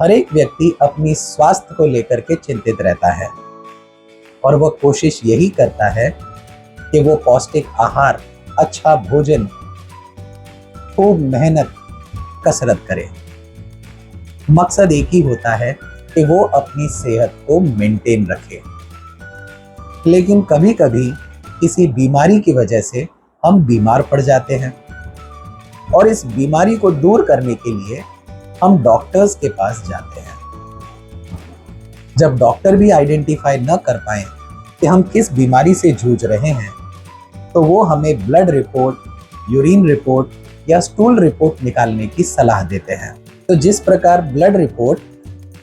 हर एक व्यक्ति अपनी स्वास्थ्य को लेकर के चिंतित रहता है और वह कोशिश यही करता है कि वो पौष्टिक आहार, अच्छा भोजन, खूब मेहनत, कसरत करे। मकसद एक ही होता है कि वो अपनी सेहत को मेंटेन रखे। लेकिन कभी कभी किसी बीमारी की वजह से हम बीमार पड़ जाते हैं और इस बीमारी को दूर करने के लिए हम डॉक्टर्स के पास जाते हैं। जब डॉक्टर भी आइडेंटिफाई न कर पाए कि हम किस बीमारी से जूझ रहे हैं, तो वो हमें ब्लड रिपोर्ट, यूरिन रिपोर्ट या स्टूल रिपोर्ट निकालने की सलाह देते हैं। तो जिस प्रकार ब्लड रिपोर्ट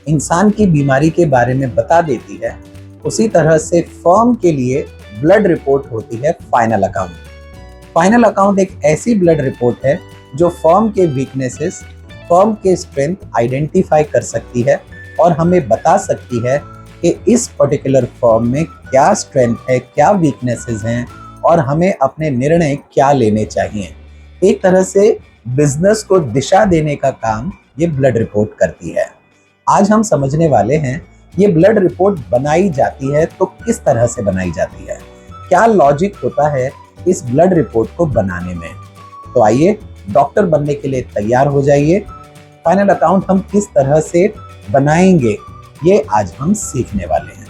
इंसान की बीमारी के बारे में बता देती है, उसी तरह से फर्म के लिए ब्लड रिपोर्ट होती है फाइनल अकाउंट। फाइनल अकाउंट एक ऐसी ब्लड रिपोर्ट है जो फर्म के वीकनेसेस, फर्म के स्ट्रेंथ आइडेंटिफाई कर सकती है और हमें बता सकती है कि इस पर्टिकुलर फर्म में क्या स्ट्रेंथ है, क्या वीकनेसेस हैं और हमें अपने निर्णय क्या लेने चाहिए। एक तरह से बिजनेस को दिशा देने का काम ये ब्लड रिपोर्ट करती है। आज हम समझने वाले हैं ये ब्लड रिपोर्ट बनाई जाती है तो किस तरह से बनाई जाती है, क्या लॉजिक होता है इस ब्लड रिपोर्ट को बनाने में। तो आइए डॉक्टर बनने के लिए तैयार हो जाइए। फाइनल अकाउंट हम किस तरह से बनाएंगे ये आज हम सीखने वाले हैं।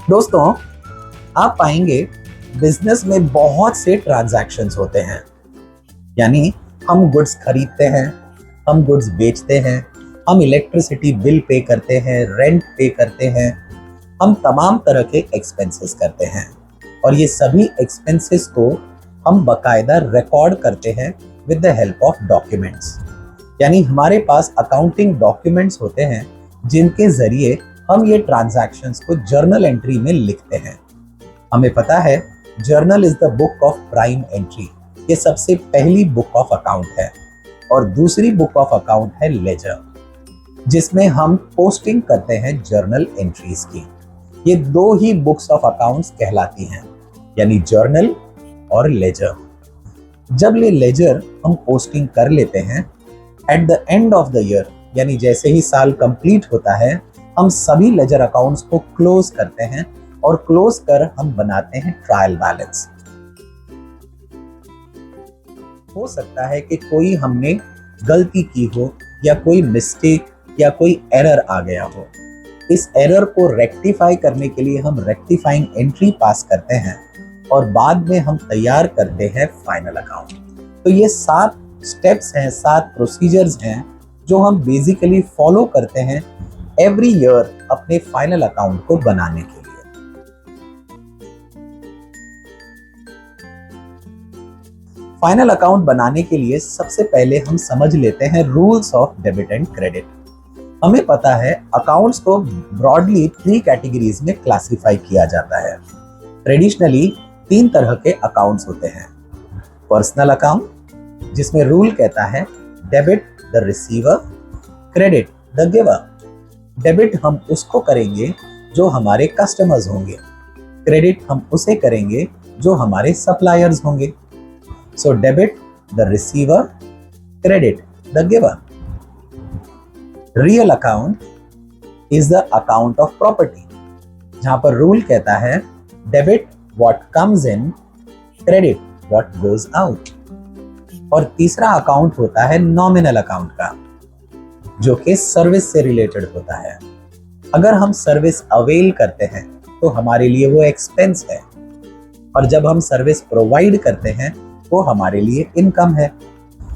दोस्तों, आप पाएंगे बिजनेस में बहुत से ट्रांजैक्शंस होते हैं। यानी हम गुड्स खरीदते हैं, हम गुड्स बेचते हैं, हम इलेक्ट्रिसिटी बिल पे करते हैं, रेंट पे करते हैं, हम तमाम तरह के एक्सपेंसेस करते हैं और ये सभी एक्सपेंसेस को हम बकायदा रिकॉर्ड करते हैं with the help of documents. यानी हमारे पास अकाउंटिंग डॉक्यूमेंट्स होते हैं जिनके जरिए हम ये ट्रांजैक्शंस को जर्नल एंट्री में लिखते हैं। हमें पता है journal is the book of prime entry, ये सबसे पहली बुक ऑफ अकाउंट है। और दूसरी बुक ऑफ अकाउंट है लेजर, जिसमें हम पोस्टिंग करते हैं जर्नल एंट्रीज की। ये दो ही बुक्स ऑफ अकाउंट्स कहलाती हैं, यानी जर्नल और लेजर। जब ये लेजर हम पोस्टिंग कर लेते हैं, at the end of the year, यानी जैसे ही साल कंप्लीट होता है, हम सभी लेजर अकाउंट्स को क्लोज करते हैं और क्लोज कर हम बनाते हैं ट्रायल बैलेंस। हो सकता है कि कोई हमने गलती की हो या कोई मिस्टेक या कोई एरर आ गया हो। इस एरर को रेक्टिफाई करने के लिए हम रेक्टिफाइंग एंट्री पास करते हैं और बाद में हम तैयार करते हैं फाइनल अकाउंट। तो ये 7 स्टेप्स हैं, 7 प्रोसीजर्स हैं जो हम बेसिकली फॉलो करते हैं एवरी ईयर अपने फाइनल अकाउंट को बनाने के लिए। फाइनल अकाउंट बनाने के लिए सबसे पहले हम समझ लेते हैं rules of debit and credit. हमें पता है अकाउंट्स को ब्रॉडली 3 कैटेगरीज में क्लासिफाई किया जाता है। ट्रेडिशनली 3 तरह के अकाउंट्स होते हैं। पर्सनल अकाउंट, जिसमें रूल कहता है debit the receiver, credit the giver. Debit हम उसको करेंगे जो हमारे कस्टमर्स होंगे, क्रेडिट हम उसे करेंगे जो हमारे सप्लायर्स होंगे। So debit the receiver, credit the giver. Real account is the account of property, जहां पर रूल कहता है debit what comes in, credit what goes out. और तीसरा अकाउंट होता है नॉमिनल अकाउंट का, जो कि सर्विस से रिलेटेड होता है। अगर हम सर्विस अवेल करते हैं तो हमारे लिए वो एक्सपेंस है, और जब हम सर्विस प्रोवाइड करते हैं वो हमारे लिए इनकम है।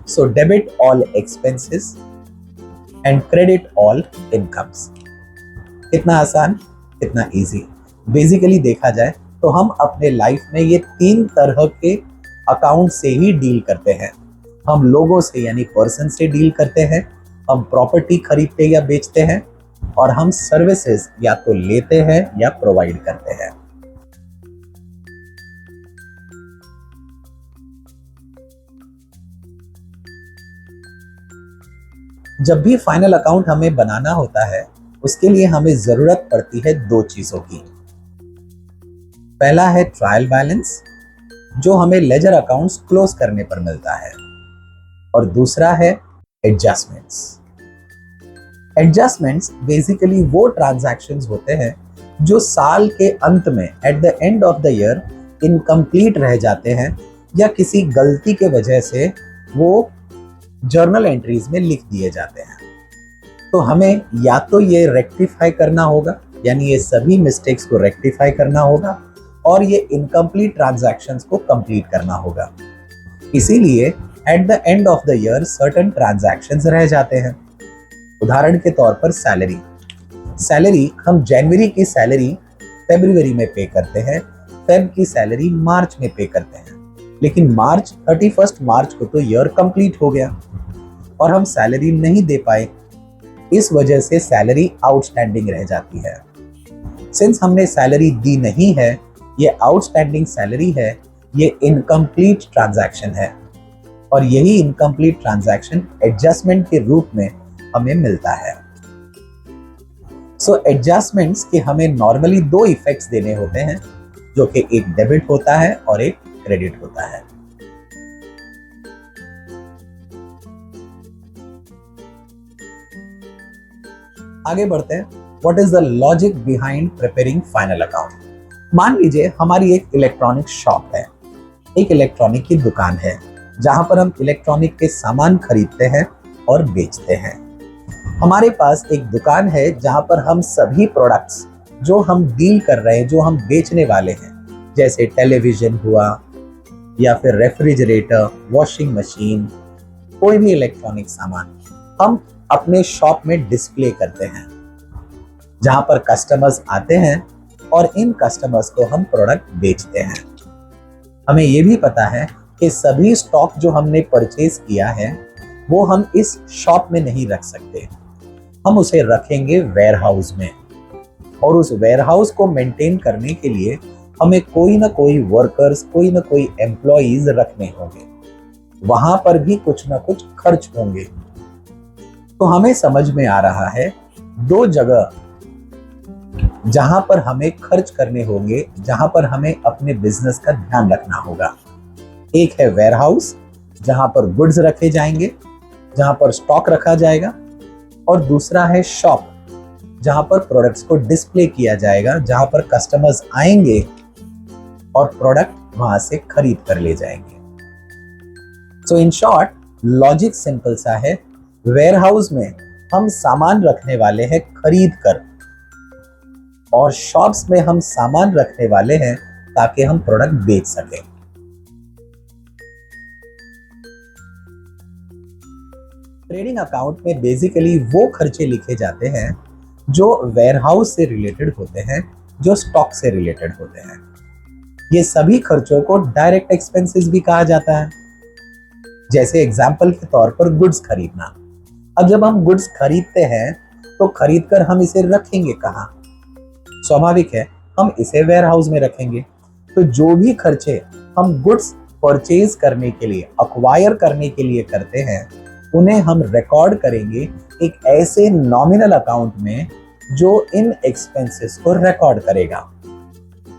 So debit all expenses and credit all incomes. कितना आसान, कितना इजी। बेसिकली देखा जाए तो हम अपने लाइफ में ये 3 तरह के अकाउंट से ही डील करते हैं। हम लोगों से यानी पर्सन से डील करते हैं, हम प्रॉपर्टी खरीदते या बेचते हैं, और हम सर्विसेज या तो लेते हैं या प्रोवाइड करते हैं। जब भी फाइनल अकाउंट हमें बनाना होता है, उसके लिए हमें जरूरत पड़ती है 2 चीजों की। पहला है ट्रायल बैलेंस जो हमें लेजर अकाउंट्स क्लोज करने पर मिलता है। और दूसरा है एडजस्टमेंट्स। एडजस्टमेंट्स बेसिकली वो ट्रांजैक्शंस होते हैं जो साल के अंत में at the end of the year incomplete रह जाते हैं या किसी गलती के वजह से वो जर्नल एंट्रीज में लिख दिए जाते हैं। तो हमें या तो ये रेक्टिफाई करना होगा, यानी ये सभी मिस्टेक्स को रेक्टिफाई करना होगा, और ये इनकम्प्लीट ट्रांजैक्शंस को कंप्लीट करना होगा। इसीलिए at the end of the year certain transactions रह जाते हैं। उदाहरण के तौर पर सैलरी हम जनवरी की सैलरी फरवरी में पे करते हैं, फेब की सैलरी मार्च में पे करते हैं, लेकिन 31 मार्च को तो ईयर कंप्लीट हो गया और हम सैलरी नहीं दे पाए। इस वजह से सैलरी आउटस्टैंडिंग रह जाती है। सिंस हमने सैलरी दी नहीं है, ये आउटस्टैंडिंग सैलरी है, ये इनकम्प्लीट ट्रांजैक्शन है, और यही इनकम्प्लीट ट्रांजैक्शन एडजस्टमेंट के रूप में हमें मिलता है। सो एडजस्टमेंट्स के हमें नॉर्मली दो इफेक्ट्स देने होते हैं, जो कि एक डेबिट होता है और एक क्रेडिट होता है। आगे बढ़ते हैं। What is the logic behind preparing final account? मान लीजिए हमारी एक इलेक्ट्रॉनिक शॉप है, एक इलेक्ट्रॉनिक की दुकान है, जहां पर हम इलेक्ट्रॉनिक के सामान खरीदते हैं और बेचते हैं। हमारे पास एक दुकान है जहां पर हम सभी प्रोडक्ट्स जो हम डील कर रहे हैं, जो हम बेचने वाले हैं, जैसे टेलीविजन हुआ या फिर रेफ्रिजरेटर, वॉशिंग मशीन, कोई भी इलेक्ट्रॉनिक सामान हम अपने शॉप में डिस्प्ले करते हैं, जहां पर कस्टमर्स आते हैं और इन कस्टमर्स को हम प्रोडक्ट बेचते हैं। हमें यह भी पता है कि सभी स्टॉक जो हमने परचेज किया है वो हम इस शॉप में नहीं रख सकते, हम उसे रखेंगे वेयरहाउस में, और उस वेयरहाउस को मेंटेन करने के लिए हमें कोई ना कोई वर्कर्स, कोई ना कोई एम्प्लॉइज रखने होंगे, वहां पर भी कुछ ना कुछ खर्च होंगे। तो हमें समझ में आ रहा है दो जगह जहां पर हमें खर्च करने होंगे, जहां पर हमें अपने बिजनेस का ध्यान रखना होगा। एक है वेयरहाउस जहां पर गुड्स रखे जाएंगे, जहां पर स्टॉक रखा जाएगा, और दूसरा है शॉप जहां पर प्रोडक्ट्स को डिस्प्ले किया जाएगा, जहां पर कस्टमर्स आएंगे और प्रोडक्ट वहां से खरीद कर ले जाएंगे। सो इन शॉर्ट लॉजिक सिंपल सा है, वेयरहाउस में हम सामान रखने वाले हैं खरीद कर, और शॉप्स में हम सामान रखने वाले हैं ताकि हम प्रोडक्ट बेच सकें। ट्रेडिंग अकाउंट में बेसिकली वो खर्चे लिखे जाते हैं जो वेयरहाउस से रिलेटेड होते हैं, जो स्टॉक से रिलेटेड होते हैं। ये सभी खर्चों को डायरेक्ट एक्सपेंसेस भी कहा जाता है। जैसे एग्जांपल के तौर पर गुड्स खरीदना। अब जब हम गुड्स खरीदते हैं तो खरीदकर हम इसे रखेंगे कहाँ? स्वाभाविक है हम इसे वेयरहाउस में रखेंगे। तो जो भी खर्चे हम गुड्स परचेज करने के लिए, अक्वायर करने के लिए करते हैं, उन्हें हम रिकॉर्ड करेंगे एक ऐसे नॉमिनल अकाउंट में जो इन एक्सपेंसेस को रिकॉर्ड करेगा।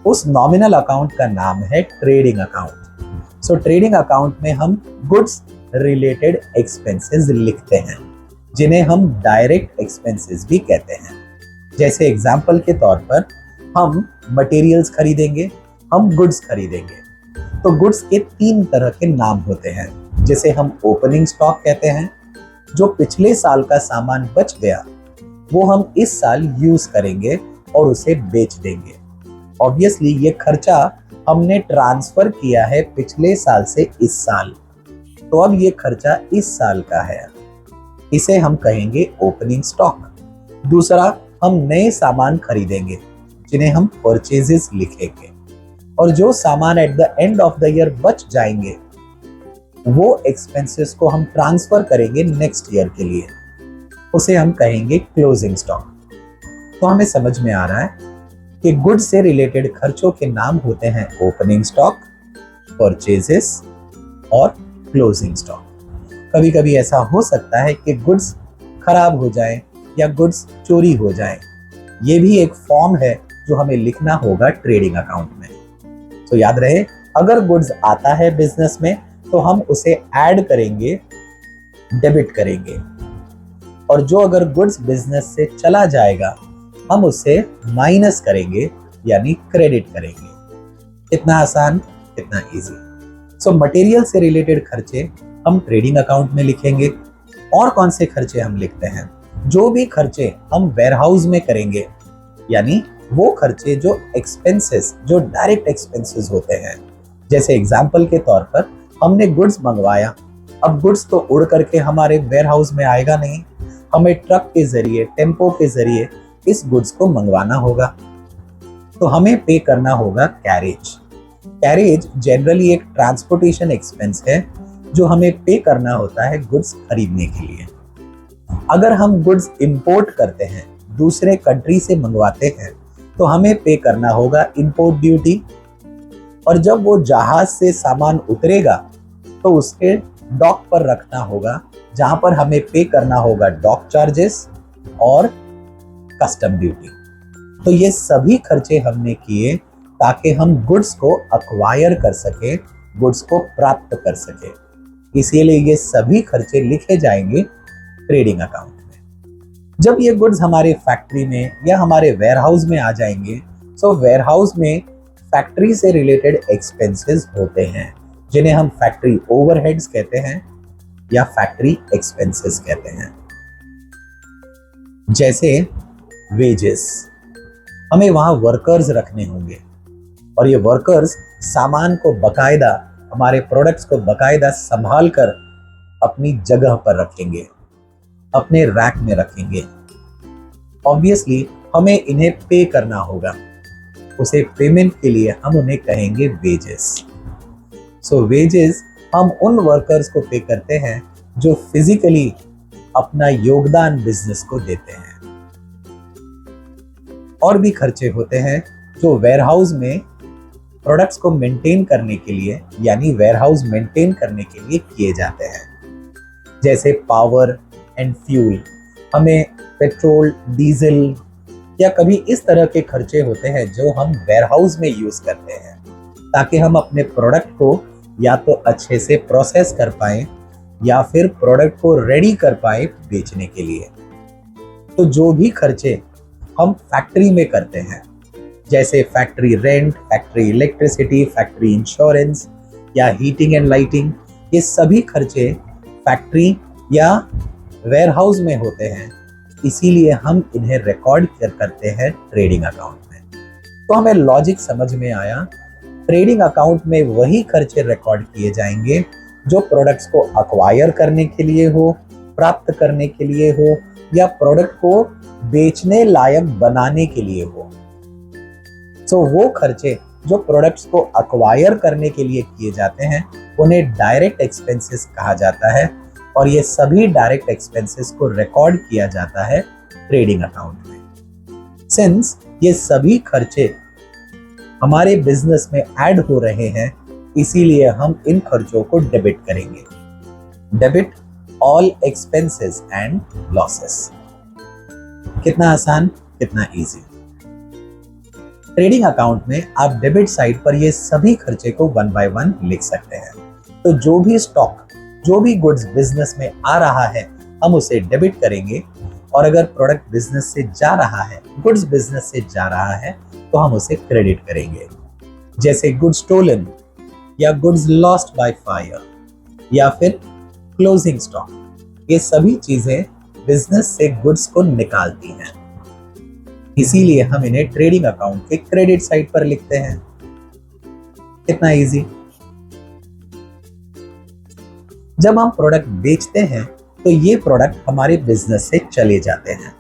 उस नॉमिनल अकाउंट का नाम है ट्रेडिंग अकाउंट। सो ट्रेडिंग अकाउंट में हम गुड्स रिलेटेड एक्सपेंसेस लिखते हैं, जिन्हें हम डायरेक्ट एक्सपेंसेस भी कहते हैं। जैसे एग्जांपल के तौर पर हम मटेरियल्स खरीदेंगे, हम गुड्स खरीदेंगे, तो गुड्स के 3 तरह के नाम होते हैं, जिसे हम ओपनिंग स्टॉक कहते हैं। जो पिछले साल का सामान बच गया वो हम इस साल यूज करेंगे और उसे बेच देंगे। ऑब्वियसली ये खर्चा हमने ट्रांसफर किया है पिछले साल से इस साल, तो अब ये खर्चा इस साल का है, इसे हम कहेंगे ओपनिंग स्टॉक। दूसरा, हम नए सामान खरीदेंगे जिन्हें हम परचेजेस लिखेंगे, और जो सामान at the end of the year बच जाएंगे वो एक्सपेंसेस को हम ट्रांसफर करेंगे नेक्स्ट ईयर के लिए, उसे हम कहेंगे क्लोजिंग स्टॉक। तो हमें समझ में आ रहा है कि गुड्स से रिलेटेड खर्चों के नाम होते हैं ओपनिंग स्टॉक, परचेजेस और क्लोजिंग स्टॉक। कभी कभी ऐसा हो सकता है कि गुड्स खराब हो जाए या गुड्स चोरी हो जाए, ये भी एक फॉर्म है जो हमें लिखना होगा ट्रेडिंग अकाउंट में। तो याद रहे, अगर गुड्स आता है बिजनेस में तो हम उसे ऐड करेंगे, डेबिट करेंगे, और जो अगर गुड्स बिजनेस से चला जाएगा हम उसे माइनस करेंगे यानी क्रेडिट करेंगे। कितना आसान, कितना इजी। सो मटेरियल से रिलेटेड खर्चे हम ट्रेडिंग अकाउंट में लिखेंगे। और कौन से खर्चे हम लिखते हैं? जो भी खर्चे हम वेयरहाउस में करेंगे, यानी वो खर्चे जो एक्सपेंसेस, जो डायरेक्ट एक्सपेंसेस होते हैं। जैसे एग्जांपल के तौर पर हमने गुड्स मंगवाया, अब गुड्स तो उड़ करके हमारे वेयरहाउस में आएगा नहीं, हमें ट्रक के जरिए, टेम्पो के जरिए इस गुड्स को मंगवाना होगा, तो हमें पे करना होगा कैरेज। कैरेज जनरली एक ट्रांसपोर्टेशन एक्सपेंस है जो हमें पे करना होता है गुड्स खरीदने के लिए। अगर हम गुड्स इंपोर्ट करते हैं, दूसरे कंट्री से मंगवाते हैं, तो हमें पे करना होगा इंपोर्ट ड्यूटी। और जब वो जहाज से सामान उतरेगा तो उसके डॉक पर रखना होगा, जहां पर हमें पे करना होगा डॉक चार्जेस और कस्टम ड्यूटी। तो ये सभी खर्चे हमने किए ताकि हम गुड्स को अक्वायर कर सके, गुड्स को प्राप्त कर सके। इसीलिए ये सभी खर्चे लिखे जाएंगे ट्रेडिंग अकाउंट में। जब ये गुड्स हमारे फैक्ट्री में या हमारे वेयरहाउस में आ जाएंगे, तो वेयरहाउस में फैक्ट्री से रिलेटेड एक्सपेंसेस होते हैं, जिन्हें हम फैक्ट्री ओवरहेड्स कहते हैं या फैक्ट्री एक्सपेंसेस कहते हैं। जैसे वेजेस, हमें वहां वर्कर्स रखने होंगे और ये वर्कर्स सामान को बकायदा, हमारे प्रोडक्ट्स को बकायदा संभाल कर अपनी जगह पर रखेंगे, अपने रैक में रखेंगे। ऑब्वियसली हमें इन्हें पे करना होगा, उसे पेमेंट के लिए हम उन्हें कहेंगे वेजेस। सो वेजेस हम उन वर्कर्स को पे करते हैं जो फिजिकली अपना योगदान बिजनेस को देते हैं। और भी खर्चे होते हैं जो वेयरहाउस में प्रोडक्ट्स को मेंटेन करने के लिए, यानी वेयरहाउस मेंटेन करने के लिए किए जाते हैं। जैसे पावर एंड फ्यूल, हमें पेट्रोल, डीजल या कभी इस तरह के खर्चे होते हैं जो हम वेयरहाउस में यूज करते हैं ताकि हम अपने प्रोडक्ट को या तो अच्छे से प्रोसेस कर पाए या फिर प्रोडक्ट को रेडी कर पाए बेचने के लिए। तो जो भी खर्चे हम फैक्ट्री में करते हैं, जैसे factory rent, factory electricity, factory insurance या हीटिंग एंड लाइटिंग, ये सभी खर्चे फैक्ट्री या वेयरहाउस में होते हैं। इसीलिए हम इन्हें रिकॉर्ड करते हैं ट्रेडिंग अकाउंट में। तो हमें लॉजिक समझ में आया। ट्रेडिंग अकाउंट में वही खर्चे रिकॉर्ड किए जाएंगे जो प्रोडक्ट्स को अक्वायर करने के लिए हो, प्राप्त करने के लिए हो या प्रोडक्ट को बेचने लायक बनाने के लिए हो। सो वो खर्चे जो प्रोडक्ट्स को अक्वायर करने के लिए किए जाते हैं उन्हें डायरेक्ट एक्सपेंसेस कहा जाता है, और ये सभी डायरेक्ट एक्सपेंसेस को रिकॉर्ड किया जाता है ट्रेडिंग अकाउंट में। सिंस ये सभी खर्चे हमारे बिजनेस में ऐड हो रहे हैं, इसीलिए हम इन खर्चों को डेबिट करेंगे। Debit all expenses and losses. कितना आसान, कितना इजी। ट्रेडिंग अकाउंट में आप डेबिट साइड पर ये सभी खर्चे को 1 बाय 1 लिख सकते हैं। तो जो भी स्टॉक, जो भी गुड्स बिजनेस में आ रहा है हम उसे डेबिट करेंगे, और अगर प्रोडक्ट बिजनेस से जा रहा है, गुड्स बिजनेस से जा रहा है, तो हम उसे क्रेडिट करेंगे। जैसे गुड्स स्टोलन या गुड्स लॉस्ट बाय फायर या फिर क्लोजिंग स्टॉक, ये सभी चीजें बिजनेस से गुड्स को निकालती हैं। इसीलिए हम इन्हें ट्रेडिंग अकाउंट के क्रेडिट साइड पर लिखते हैं। कितना इजी। जब हम प्रोडक्ट बेचते हैं तो ये प्रोडक्ट हमारे बिजनेस से चले जाते हैं,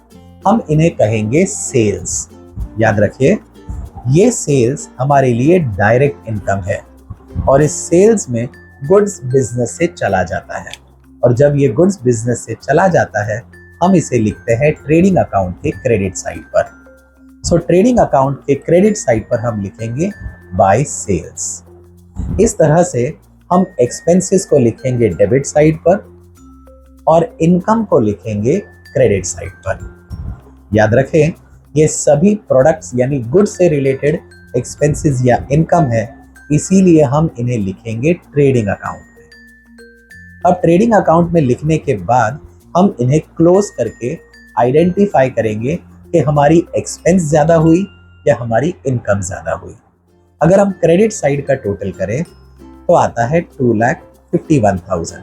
हम इन्हें कहेंगे सेल्स। याद रखिए, ये सेल्स हमारे लिए डायरेक्ट इनकम है, और इस सेल्स में गुड्स बिजनेस से चला जाता है, और जब ये गुड्स बिजनेस से चला जाता है हम इसे लिखते हैं ट्रेडिंग अकाउंट के क्रेडिट साइड पर। सो ट्रेडिंग अकाउंट के क्रेडिट साइड पर हम लिखेंगे बाय सेल्स। इस तरह से हम एक्सपेंसेस को लिखेंगे डेबिट साइड पर और इनकम को लिखेंगे क्रेडिट साइड पर। याद रखें, ये सभी प्रोडक्ट्स यानी गुड्स से रिलेटेड एक्सपेंसेस या इनकम है, इसीलिए हम इन्हें लिखेंगे ट्रेडिंग अकाउंट में। अब ट्रेडिंग अकाउंट में लिखने के बाद हम इन्हें क्लोज करके आइडेंटिफाई करेंगे कि हमारी एक्सपेंस ज्यादा हुई या हमारी इनकम ज्यादा हुई। अगर हम क्रेडिट साइड का टोटल करें तो आता है 2,51,000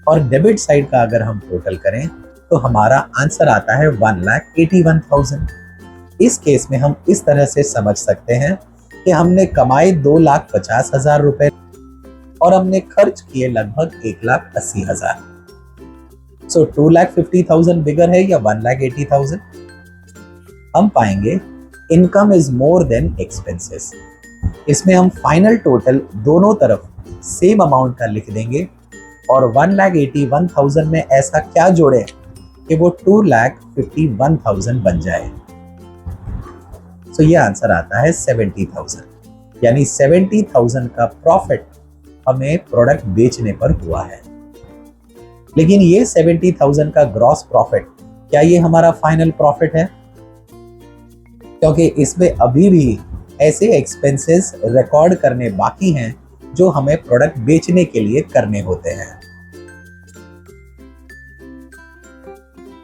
और डेबिट साइड का अगर हम टोटल करें तो हमारा आंसर आता है 1,81,000। इस केस में हम इस तरह से समझ सकते हैं कि हमने कमाए 2,50,000 रुपए और हमने खर्च किए लगभग 1,80,000। सो 2,50,000 बिगर है या 1,80,000? हम पाएंगे income is more than expenses. इसमें हम फाइनल टोटल दोनों तरफ सेम अमाउंट का लिख देंगे और 1,81,000 में ऐसा क्या जोड़े कि वो 2,51,000 बन जाए। तो ये आंसर आता है 70,000, यानी 70,000 का प्रॉफिट हमें प्रोडक्ट बेचने पर हुआ है। लेकिन ये 70,000 का ग्रॉस प्रॉफिट, क्या ये हमारा फाइनल प्रॉफिट है? क्योंकि इसमें अभी भी ऐसे एक्सपेंसेस रिकॉर्ड करने बाकी हैं जो हमें प्रोडक्ट बेचने के लिए करने होते हैं।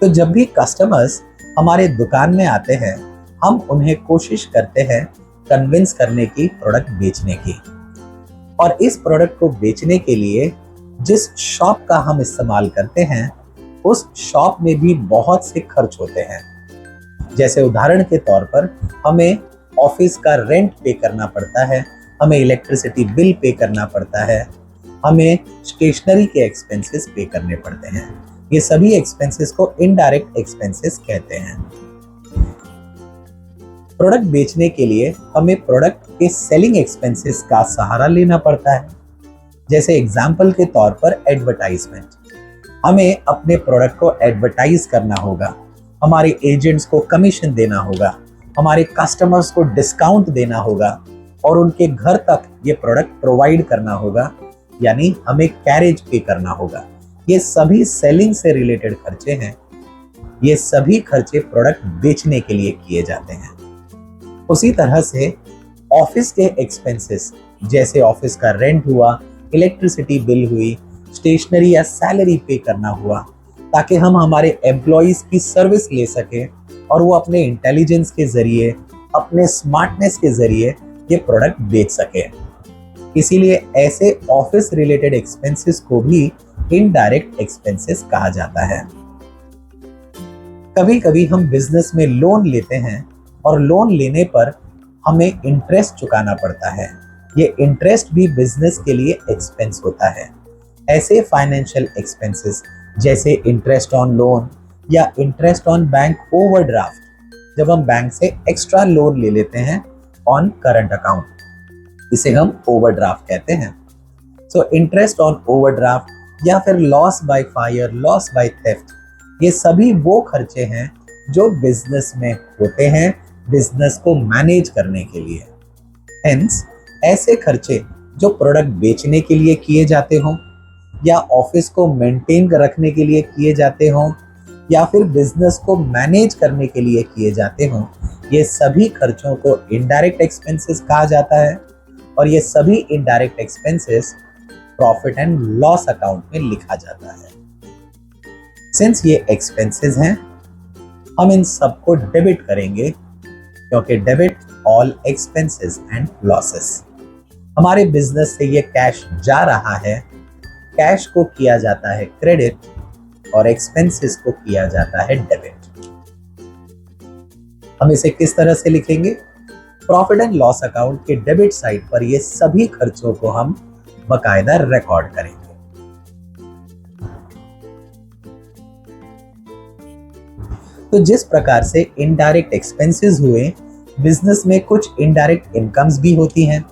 तो जब भी कस्टमर्स हमारे दुकान में आते हैं, हम उन्हें कोशिश करते हैं कन्विंस करने की प्रोडक्ट बेचने की। और इस प्रोडक्ट को बेचने के लिए जिस शॉप का हम इस्तेमाल करते हैं, उस शॉप में भी बहुत से खर्च होते हैं। जैसे उदाहरण के तौर पर हमें ऑफिस का रेंट पे करना पड़ता है, हमें इलेक्ट्रिसिटी बिल पे करना पड़ता है, हमें स्टेशनरी के एक्सपेंसेस पे करने पड़ते हैं। ये सभी एक्सपेंसेस को इनडायरेक्ट एक्सपेंसेस कहते हैं। प्रोडक्ट बेचने के लिए हमें प्रोडक्ट के सेलिंग एक्सपेंसेस का सहारा लेना पड़ता है। जैसे एग्जाम्पल के तौर पर एडवर्टाइजमेंट, हमें अपने प्रोडक्ट को एडवर्टाइज करना होगा, हमारे एजेंट्स को कमीशन देना होगा, हमारे कस्टमर्स को डिस्काउंट देना होगा और उनके घर तक ये प्रोडक्ट प्रोवाइड करना होगा, यानी हमें कैरेज पे करना होगा। ये सभी सेलिंग से रिलेटेड खर्चे हैं। ये सभी खर्चे प्रोडक्ट बेचने के लिए किए जाते हैं। उसी तरह से ऑफिस के एक्सपेंसेस, जैसे ऑफिस का रेंट हुआ, इलेक्ट्रिसिटी बिल हुई, स्टेशनरी या सैलरी पे करना हुआ, ताकि हम हमारे एम्प्लॉइज की सर्विस ले सकें और वो अपने इंटेलिजेंस के जरिए, अपने स्मार्टनेस के जरिए ये प्रोडक्ट बेच सके। इसीलिए ऐसे ऑफिस रिलेटेड एक्सपेंसेस को भी इनडायरेक्ट एक्सपेंसेस कहा जाता है। कभी कभी हम बिजनेस में लोन लेते हैं और लोन लेने पर हमें इंटरेस्ट चुकाना पड़ता है। ये इंटरेस्ट भी बिजनेस के लिए एक्सपेंस होता है। ऐसे फाइनेंशियल एक्सपेंसेस जैसे इंटरेस्ट ऑन लोन या इंटरेस्ट ऑन बैंक ओवरड्राफ्ट, जब हम बैंक से एक्स्ट्रा लोन ले लेते हैं ऑन करंट अकाउंट, इसे हम ओवरड्राफ्ट कहते हैं। सो इंटरेस्ट ऑन ओवरड्राफ्ट या फिर loss by fire, loss by theft, ये सभी वो खर्चे हैं जो बिजनेस में होते हैं बिजनेस को मैनेज करने के लिए। हेंस ऐसे खर्चे जो प्रोडक्ट बेचने के लिए किए जाते हों या ऑफिस को मेंटेन रखने के लिए किए जाते हों या फिर बिजनेस को मैनेज करने के लिए किए जाते हों, ये सभी खर्चों को इनडायरेक्ट एक्सपेंसेस कहा जाता है। और ये सभी indirect expenses profit and loss account में लिखा जाता है। सिंस ये एक्सपेंसेस हैं, हम इन सबको डेबिट करेंगे, क्योंकि debit all expenses and losses. हमारे बिजनेस से ये कैश जा रहा है, कैश को किया जाता है क्रेडिट और एक्सपेंसेस को किया जाता है डेबिट। हम इसे किस तरह से लिखेंगे? प्रॉफिट एंड लॉस अकाउंट के डेबिट साइड पर ये सभी खर्चों को हम बकायदा रिकॉर्ड करेंगे। तो जिस प्रकार से इनडायरेक्ट एक्सपेंसेस हुए, बिजनेस में कुछ इनडायरेक्ट इनकम्स भी होती हैं।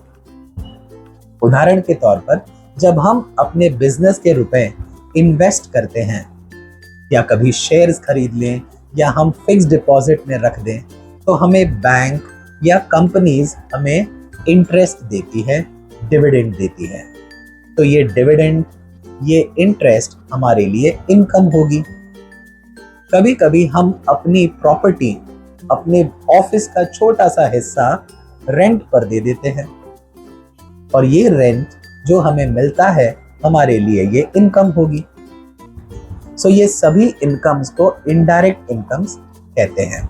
उदाहरण के तौर पर जब हम अपने बिजनेस के रुपए इन्वेस्ट करते हैं या कभी शेयर्स खरीद लें या हम फिक्स डिपॉजिट में रख दें, तो हमें बैंक या कंपनीज हमें इंटरेस्ट देती है, डिविडेंड देती है। तो ये डिविडेंड, ये इंटरेस्ट हमारे लिए इनकम होगी। कभी कभी हम अपनी प्रॉपर्टी, अपने ऑफिस का छोटा सा हिस्सा रेंट पर दे देते हैं, और ये रेंट जो हमें मिलता है हमारे लिए ये इनकम होगी। सो ये सभी इनकम्स को इनडायरेक्ट इनकम्स कहते हैं।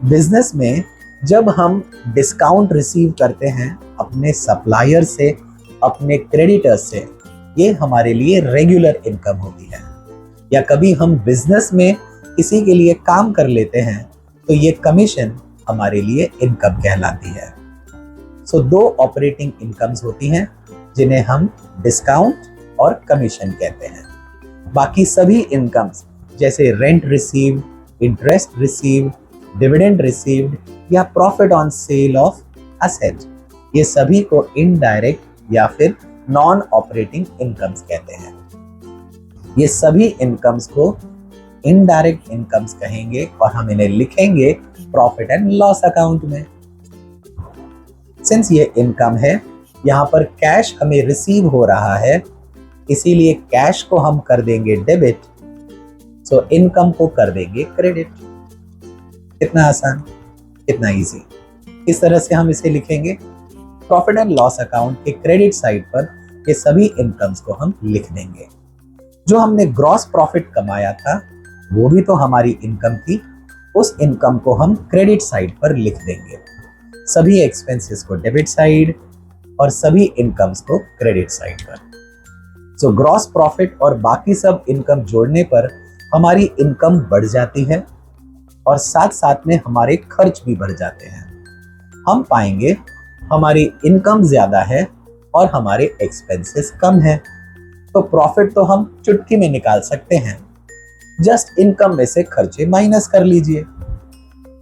बिजनेस में जब हम डिस्काउंट रिसीव करते हैं अपने सप्लायर से, अपने क्रेडिटर्स से, ये हमारे लिए रेगुलर इनकम होती है। या कभी हम बिजनेस में किसी के लिए काम कर लेते हैं तो ये कमीशन हमारे लिए इनकम कहलाती है। सो दो ऑपरेटिंग इनकम्स होती हैं जिन्हें हम डिस्काउंट और कमीशन कहते हैं। बाकी सभी इनकम्स जैसे rent received, interest received, dividend received या profit on sale of asset, ये सभी को इनडायरेक्ट या फिर नॉन ऑपरेटिंग इनकम्स कहते हैं। ये सभी इनकम्स को इनडायरेक्ट इनकम्स कहेंगे और हम इन्हें लिखेंगे प्रॉफिट एंड लॉस अकाउंट में। सिंस ये इनकम है, यहाँ पर कैश हमें रिसीव हो रहा है, इसीलिए कैश को हम कर देंगे डेबिट, सो इनकम को कर देंगे क्रेडिट। कितना आसान, कितना इजी। इस तरह से हम इसे लिखेंगे। प्रॉफिट एंड लॉस अकाउंट के क्रेडिट साइड पर ये सभी इनकम्स को हम लिख देंगे। जो हमने ग्रॉस प्रॉफिट कमाया था वो भी तो हमारी इनकम थी, उस इनकम को हम क्रेडिट साइड पर लिख देंगे। सभी एक्सपेंसेस को डेबिट साइड और सभी इनकम्स को क्रेडिट साइड पर। सो ग्रॉस प्रॉफिट और बाकी सब इनकम जोड़ने पर हमारी इनकम बढ़ जाती है और साथ साथ में हमारे खर्च भी बढ़ जाते हैं। हम पाएंगे हमारी इनकम ज्यादा है और हमारे एक्सपेंसेस कम है, तो प्रॉफिट तो हम चुटकी में निकाल सकते हैं। जस्ट इनकम में से खर्चे माइनस कर लीजिए,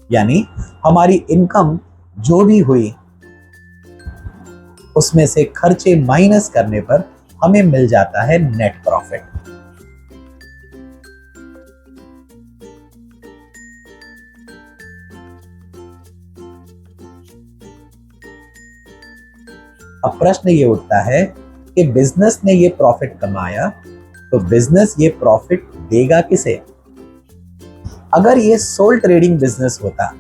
यानी हमारी इनकम जो भी हुई उसमें से खर्चे माइनस करने पर हमें मिल जाता है नेट प्रॉफिट। अब प्रश्न ये उठता है कि बिजनेस ने ये प्रॉफिट कमाया तो बिजनेस ये प्रॉफिट देगा किसे? अगर ये सोल ट्रेडिंग बिजनेस होता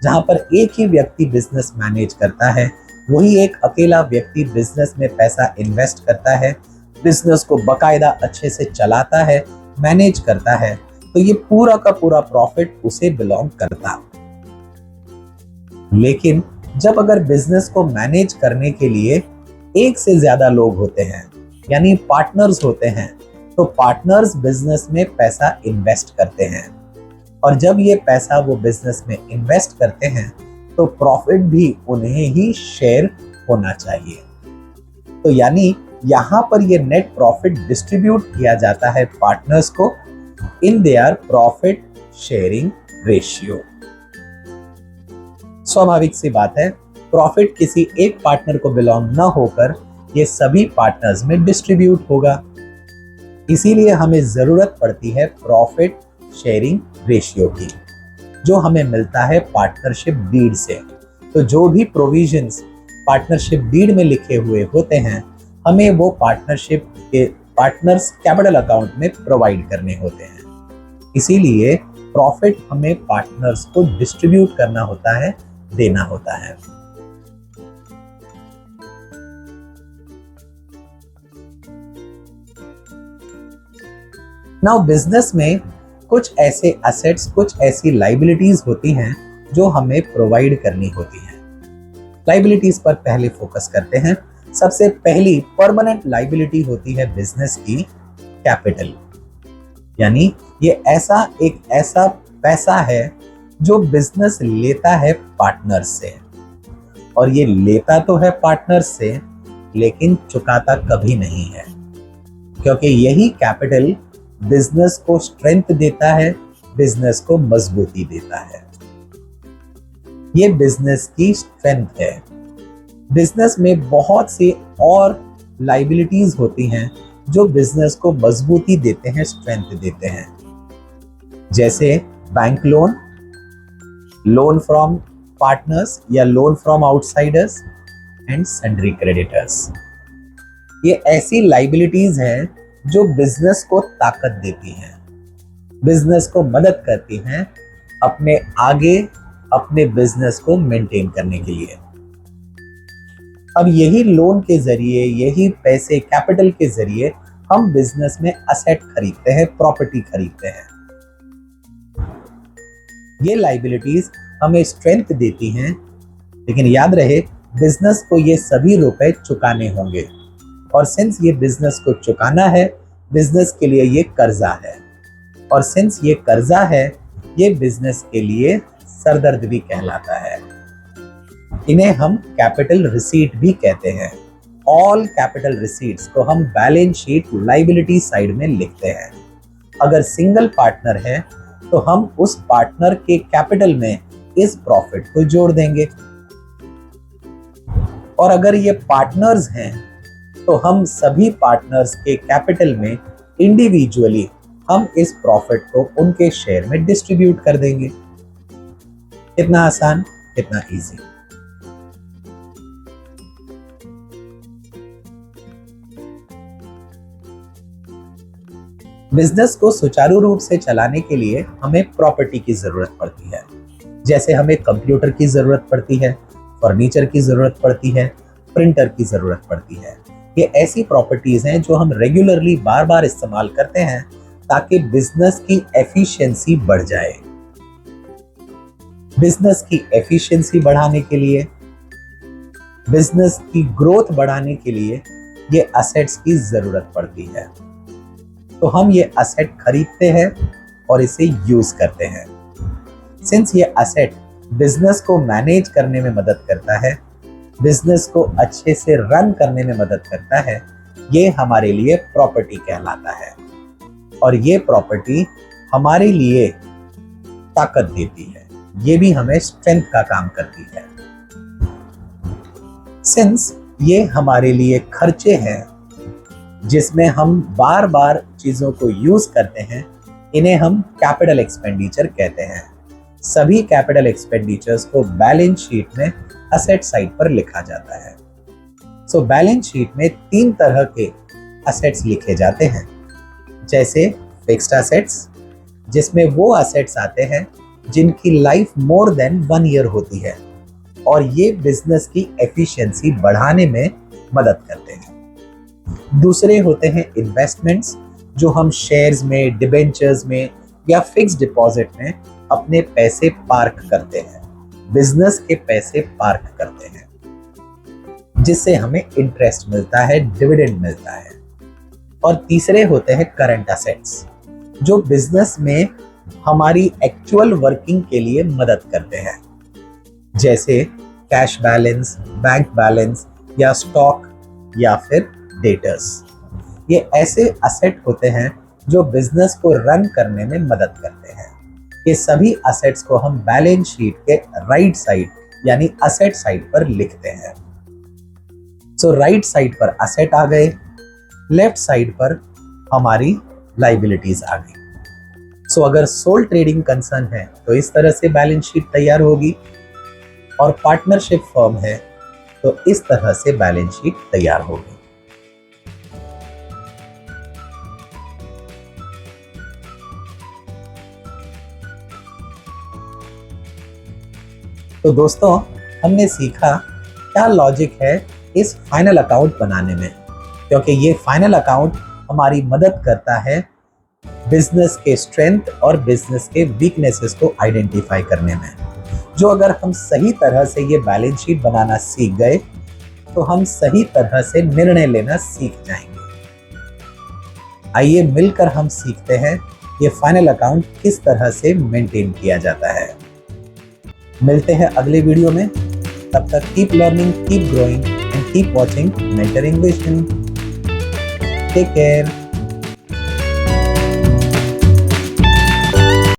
जहां पर एक ही व्यक्ति बिजनेस मैनेज करता है, वही एक अकेला व्यक्ति बिजनेस में पैसा इन्वेस्ट करता है, बिजनेस को बकायदा अच्छे से चलाता है, मैनेज करता है, तो ये पूरा का पूरा प्रॉफिट उसे बिलोंग करता। लेकिन जब अगर बिजनेस को मैनेज करने के लिए एक से ज्यादा लोग होते हैं, यानी पार्टनर्स होते हैं, तो पार्टनर्स बिजनेस में पैसा इन्वेस्ट करते हैं और जब ये पैसा वो बिजनेस में इन्वेस्ट करते हैं तो प्रॉफिट भी उन्हें ही शेयर होना चाहिए। तो यानी यहां पर ये नेट प्रॉफिट डिस्ट्रीब्यूट किया जाता है पार्टनर्स को in their profit sharing ratio. स्वाभाविक सी बात है, प्रॉफिट किसी एक पार्टनर को बिलोंग न होकर ये सभी पार्टनर्स में डिस्ट्रीब्यूट होगा। इसीलिए हमें जरूरत पड़ती है प्रॉफिट शेयरिंग रेशियो की, जो हमें मिलता है पार्टनरशिप डीड से। तो जो भी प्रोविजंस पार्टनरशिप डीड में लिखे हुए होते हैं, हमें वो पार्टनरशिप के पार्टनर्स कैपिटल अकाउंट में प्रोवाइड करने होते हैं। इसीलिए प्रॉफिट हमें पार्टनर्स को डिस्ट्रीब्यूट करना होता है, देना होता है। नाउ बिजनेस में कुछ ऐसे एसेट्स, कुछ ऐसी लाइबिलिटीज होती हैं जो हमें प्रोवाइड करनी होती हैं। लाइबिलिटीज पर पहले फोकस करते हैं। सबसे पहली परमानेंट लाइबिलिटी होती है बिजनेस की कैपिटल, यानी ये एक ऐसा पैसा है जो बिजनेस लेता है पार्टनर से, और ये लेता तो है पार्टनर से लेकिन चुकाता कभी नहीं है, क्योंकि यही कैपिटल बिजनेस को स्ट्रेंथ देता है, बिजनेस को मजबूती देता है। ये बिजनेस की स्ट्रेंथ है। बिजनेस में बहुत सी और लाइबिलिटीज होती हैं जो बिजनेस को मजबूती देते हैं, स्ट्रेंथ देते हैं, जैसे bank loan, loan from partners या loan from outsiders and sundry creditors. ये ऐसी लाइबिलिटीज हैं जो बिजनेस को ताकत देती हैं, बिजनेस को मदद करती हैं अपने बिजनेस को मेंटेन करने के लिए। अब यही लोन के जरिए, यही पैसे कैपिटल के जरिए हम बिजनेस में असेट खरीदते हैं, प्रॉपर्टी खरीदते हैं। ये लाइबिलिटीज हमें स्ट्रेंथ देती हैं, लेकिन याद रहे बिजनेस को ये सभी रुपए चुकाने होंगे, और सिंस ये बिजनेस को चुकाना है, बिजनेस के लिए ये कर्जा है, और सिंस ये कर्जा है, ये बिजनेस के लिए सरदर्द भी कहलाता है। इन्हें हम कैपिटल रिसीट भी कहते हैं। ऑल कैपिटल रिसीट्स को हम बैलेंस शीट लाइबिलिटी साइड में लिखते हैं। अगर सिंगल पार्टनर है तो हम उस पार्टनर के कैपिटल में इस प्रॉफिट को जोड़ देंगे, और अगर ये पार्टनर्स हैं तो हम सभी पार्टनर्स के कैपिटल में इंडिविजुअली हम इस प्रॉफिट को उनके शेयर में डिस्ट्रीब्यूट कर देंगे। कितना आसान, कितना इजी। बिजनेस को सुचारू रूप से चलाने के लिए हमें प्रॉपर्टी की जरूरत पड़ती है। जैसे हमें कंप्यूटर की जरूरत पड़ती है, फर्नीचर की जरूरत पड़ती है, प्रिंटर की जरूरत पड़ती है। ये ऐसी प्रॉपर्टीज हैं जो हम रेगुलरली बार बार इस्तेमाल करते हैं ताकि बिजनेस की एफिशिएंसी बढ़ जाए। बिजनेस की एफिशिएंसी बढ़ाने के लिए, बिजनेस की ग्रोथ बढ़ाने के लिए ये असेट्स की जरूरत पड़ती है। तो हम ये असेट खरीदते हैं और इसे यूज करते हैं। सिंस ये असेट बिजनेस को मैनेज करने में मदद करता है, बिजनेस को अच्छे से रन करने में मदद करता है, ये हमारे लिए प्रॉपर्टी कहलाता है, और ये प्रॉपर्टी हमारे लिए ताकत देती है। ये भी हमें स्ट्रेंथ का काम करती है। सिंस ये हमारे लिए खर्चे हैं जिसमें हम बार बार चीजों को यूज करते हैं, इन्हें हम कैपिटल एक्सपेंडिचर कहते हैं। सभी कैपिटल एक्सपेंडिचर्स को बैलेंस शीट में असेट साइड पर लिखा जाता है। सो बैलेंस शीट में 3 तरह के असेट्स लिखे जाते हैं। जैसे फिक्स्ड असेट्स, जिसमें वो असेट्स आते हैं जिनकी लाइफ मोर देन 1 ईयर होती है, और ये बिजनेस की एफिशिएंसी बढ़ाने में मदद करते हैं। दूसरे होते हैं इन्वेस्टमेंट्स, जो हम शेयर्स में, डिबेंचर्स में या फिक्स्ड डिपॉजिट में अपने पैसे पार्क करते हैं, बिजनेस के पैसे पार्क करते हैं, जिससे हमें इंटरेस्ट मिलता है, डिविडेंड मिलता है। और तीसरे होते हैं करंट असेट्स, जो बिजनेस में हमारी एक्चुअल वर्किंग के लिए मदद करते हैं, जैसे कैश बैलेंस, बैंक बैलेंस या स्टॉक या फिर डेटर्स। ये ऐसे असेट होते हैं जो बिजनेस को रन करने में मदद करते हैं। ये सभी असेट्स को हम बैलेंस शीट के राइट साइड यानी असेट साइड पर लिखते हैं। सो राइट साइड पर असेट आ गए, लेफ्ट साइड पर हमारी लाइबिलिटीज आ गई। सो अगर सोल ट्रेडिंग कंसर्न है तो इस तरह से बैलेंस शीट तैयार होगी, और पार्टनरशिप फर्म है तो इस तरह से बैलेंस शीट तैयार होगी। तो दोस्तों, हमने सीखा क्या लॉजिक है इस फाइनल अकाउंट बनाने में, क्योंकि ये फाइनल अकाउंट हमारी मदद करता है बिजनेस के स्ट्रेंथ और बिजनेस के वीकनेसेस को आइडेंटिफाई करने में। जो अगर हम सही तरह से ये बैलेंस शीट बनाना सीख गए तो हम सही तरह से निर्णय लेना सीख जाएंगे। आइए मिलकर हम सीखते हैं ये फाइनल अकाउंट किस तरह से मेंटेन किया जाता है। मिलते हैं अगले वीडियो में। तब तक keep learning, keep growing and keep watching mentoring vision. Take care.